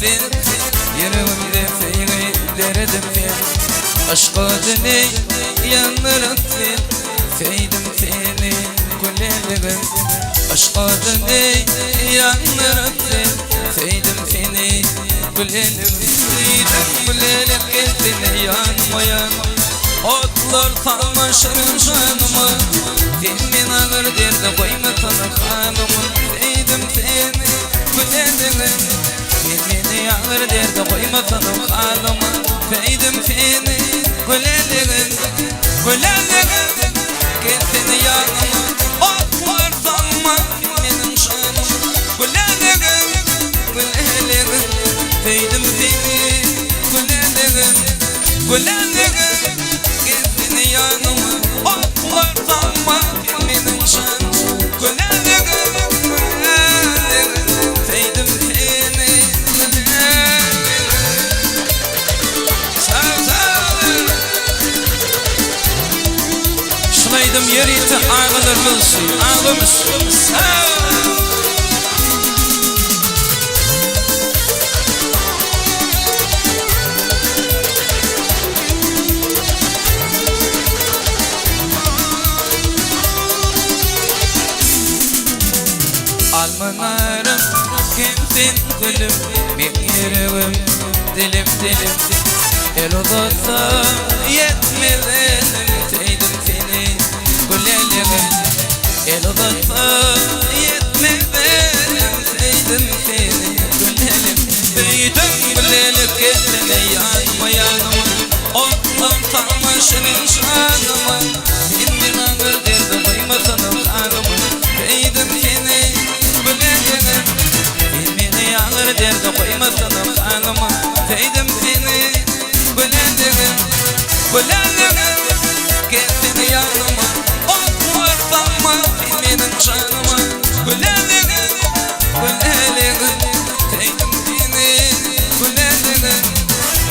fin Yerimde feyri derdim fin Aşka dini yanırım fin Feydim fini kulelerim Aşka dini yanırım fin Feydim fini kulelerim Feydim kulelerim kendini yanmayan Otlar kalmışım canıma Filmin ağır derdi koyma tanıkanımı Feydim fini kulelerim Filmin ağır derdi koyma tanıkanımı Feydim fini kulelerim Kulelerim kendini yanıma Otlar kalma filminin şanıma Kulelerim kulelerim Feydim fini kulelerim Kulelerim kendini yanıma Otlar kalma filminin şanıma Kulelerim Feydim fini Şunaydım yeriyeti ağlarımız Ağlamız Almanarım kimsin gülüm Bir yerim dilim El odası yetmeden Feydim seni gülelerim El odası yetmeden Feydim seni gülelerim Feydim gülelik kendine yanma yanıma Otlar tanışın şanıma Filmin ağır derdi koymasanım kanıma Feydim seni gülelerim Filmin ağır derdi koymasanım kanıma Feydim seni gülelerim Gülelerim kendini yanıma Otlar tanma filminin şanıma Gülelerim Gülelerim Feydim seni gülelerim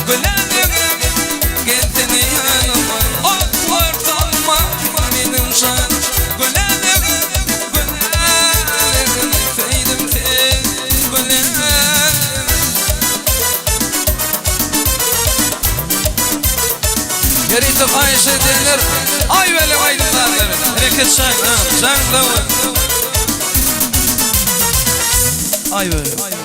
Gülelerim kendini yanıma Otlar tanma filminin şanıma Gülelerim Gülelerim Feydim seni gülelerim Yeriyeti fahişe denir Ay veli aydınlardır Hareket şak Şak davul Ay veli